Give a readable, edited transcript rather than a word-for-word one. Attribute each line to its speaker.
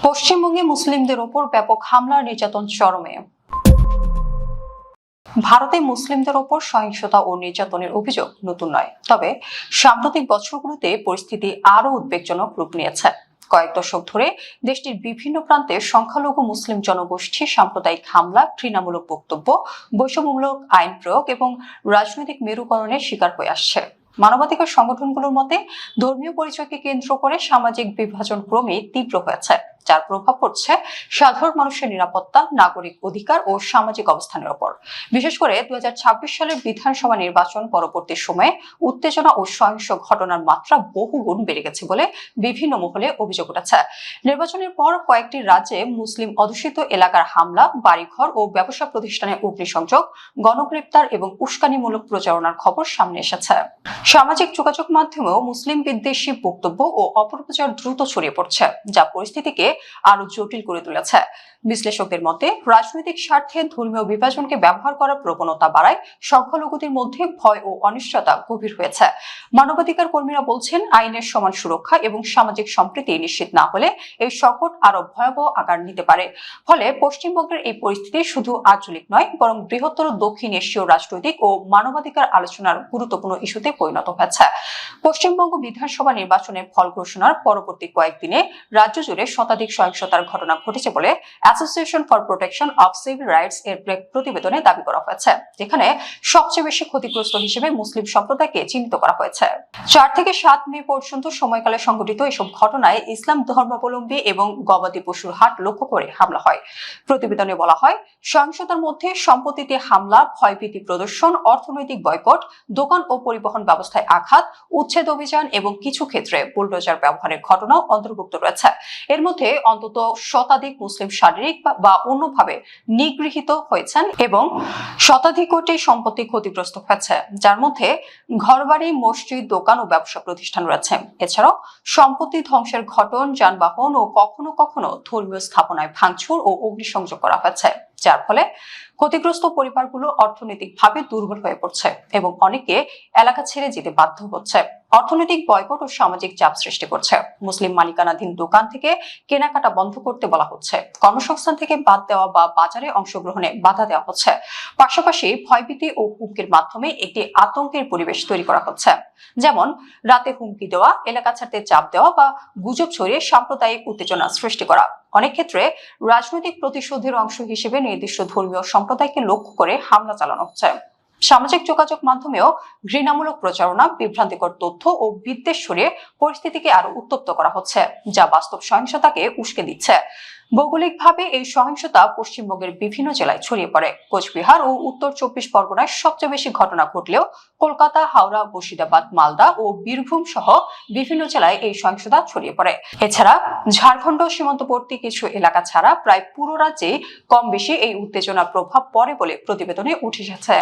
Speaker 1: পশ্চিমবঙ্গে মুসলিমদের ওপর ব্যাপক হামলা নির্যাতন চরমে। ভারতে মুসলিমদের ওপর সহিংসতা ও নির্যাতনের অভিযোগ নতুন নয়, তবে সাম্প্রতিক বছরগুলোতে পরিস্থিতি আরও উদ্বেগজনক রূপ নিয়েছে। কয়েক দশক ধরে দেশটির বিভিন্ন প্রান্তে সংখ্যালঘু মুসলিম জনগোষ্ঠী সাম্প্রদায়িক হামলা, ঘৃণামূলক বক্তব্য, বৈষম্যমূলক আইন প্রয়োগ এবং রাজনৈতিক মেরুকরণের শিকার হয়ে আসছে। মানবাধিকার সংগঠনগুলোর মতে ধর্মীয় পরিচয়কে কেন্দ্র করে সামাজিক বিভাজন ক্রমেই তীব্র হয়েছে, যার প্রভাব পড়ছে সাধারণ মানুষের নিরাপত্তা, নাগরিক অধিকার ও সামাজিক অবস্থানের ওপর। বিশেষ করে 2026 সালের বিধানসভা নির্বাচন পরবর্তী সময়ে উত্তেজনা ও সহিংস ঘটনার মাত্রা বহুগুণ বেড়ে গেছে বলে বিভিন্ন মহলে অভিযোগ উঠেছে। নির্বাচনের পর কয়েকটি রাজ্যে মুসলিম অধ্যুষিত এলাকার হামলা, বাড়িঘর ও ব্যবসা প্রতিষ্ঠানে অগ্নিসংযোগ, গণগ্রেপ্তার এবং উস্কানিমূলক প্রচারণার খবর সামনে এসেছে। সামাজিক যোগাযোগ মাধ্যমেও মুসলিম বিদ্বেষী বক্তব্য ও অপপ্রচার দ্রুত ছড়িয়ে পড়ছে, যা পরিস্থিতিকে আরো জটিল করে তুলেছে। বিশ্লেষকদের মতে রাজনৈতিক স্বার্থে ধর্মীয় বিভাজনকে ব্যবহার করার প্রবণতা বাড়ায়, সংখ্যালঘুদের মধ্যে ভয় ও অনিশ্চয়তা গভীর হয়েছে। মানবাধিকার কর্মীরা বলছেন, আইনের সমান সুরক্ষা এবং সামাজিক সম্প্রীতি নিশ্চিত না হলে এই সংকট আরো ভয়াবহ আকার নিতে পারে। ফলে পশ্চিমবঙ্গের এই পরিস্থিতি শুধু আঞ্চলিক নয়, বরং বৃহত্তর দক্ষিণ এশীয় রাজনৈতিক ও মানবাধিকার আলোচনার গুরুত্বপূর্ণ ইস্যুতে পরিণত হয়েছে। পশ্চিমবঙ্গ বিধানসভা নির্বাচনের ফল ঘোষণার পরবর্তী কয়েকদিনে রাজ্য জুড়ে শতাধিক সহিংসতার ঘটনা ঘটেছে বলে association for protection of civil rights এর প্রতিবেদনে দাবি করা হয়েছে, যেখানে সবচেয়ে বেশি ক্ষতিগ্রস্ত হিসেবে মুসলিম সম্প্রদায়কে চিহ্নিত করা হয়েছে। 4 থেকে 7 মে পর্যন্ত সময়কালে সংঘটিত এসব ঘটনায় ইসলাম ধর্মাবলম্বী এবং গবাদি পশুর হাট লক্ষ্য করে হামলা হয়। প্রতিবেদনে বলা হয়, সহিংসতার মধ্যে সম্পত্তিতে হামলা, ভয়ভীতি প্রদর্শন, অর্থনৈতিক বয়কট, দোকান ও পরিবহন ব্যবস্থায় আঘাত, উচ্ছেদ অভিযান এবং কিছু ক্ষেত্রে বুলডোজার ব্যবহারের ঘটনাও অন্তর্ভুক্ত রয়েছে। এর মধ্যে অন্তত শতাধিক মুসলিম শারীরিক বা অন্যভাবে নিগৃহীত হয়েছেন এবং শতাধিক কোটি সম্পত্তি ক্ষতিগ্রস্ত হয়েছে, যার মধ্যে ঘরবাড়ি, মসজিদ, দোকান ও ব্যবসা প্রতিষ্ঠান রয়েছে। এছাড়াও সম্পত্তি ধ্বংসের ঘটনা, যানবাহন ও কখনো কখনো ধর্মীয় স্থাপনায় ভাঙচুর ও অগ্নিসংযোগ করা হয়েছে, যার ফলে ক্ষতিগ্রস্ত পরিবারগুলো অর্থনৈতিকভাবে দুর্বল হয়ে পড়ছে এবং অনেকে এলাকা ছেড়ে যেতে বাধ্য হচ্ছে। অর্থনৈতিক বয়কট ও সামাজিক চাপ সৃষ্টি করছে। মুসলিম মালিকানাধীন দোকান থেকে কেনাকাটা বন্ধ করতে বলা হচ্ছে, কর্মসংস্থান থেকে বাদ দেওয়া বা বাজারে অংশগ্রহণে বাধা দেওয়া হচ্ছে। পাশাপাশি ভয়ভীতি ও হুমকির মাধ্যমে একটি আতঙ্কের পরিবেশ তৈরি করা হচ্ছে, যেমন রাতে হুমকি দেওয়া, এলাকা ছাড়তে চাপ দেওয়া বা গুজব ছড়িয়ে সাম্প্রদায়িক উত্তেজনা সৃষ্টি করা। অনেক ক্ষেত্রে রাজনৈতিক প্রতিশোধের অংশ হিসেবে নির্দিষ্ট ধর্মীয় সম্প্রদায়কে লক্ষ্য করে হামলা চালানো হচ্ছে। সামাজিক যোগাযোগ মাধ্যমেও ঘৃণামূলক প্রচারণা, বিভ্রান্তিকর তথ্য ও বিদ্বেষ ছড়িয়ে পরিস্থিতিকে আরো উত্তপ্ত করা হচ্ছে, যা বাস্তব সহিংসতাকে উস্কে দিচ্ছে। ভৌগোলিকভাবে এই সহিংসতা পশ্চিমবঙ্গের বিভিন্ন জেলায় ছড়িয়ে পড়ে। কোচবিহার ও উত্তর 24 পরগনায় সবচেয়ে বেশি ঘটনা ঘটলেও কলকাতা, হাওড়া, মুর্শিদাবাদ, মালদা ও বীরভূম সহ বিভিন্ন জেলায় এই সহিংসতা ছড়িয়ে পড়ে। এছাড়া ঝাড়খণ্ড সীমান্তবর্তী কিছু এলাকা ছাড়া প্রায় পুরো রাজ্যেই কম বেশি এই উত্তেজনার প্রভাব পড়ে বলে প্রতিবেদনে উঠে এসেছে।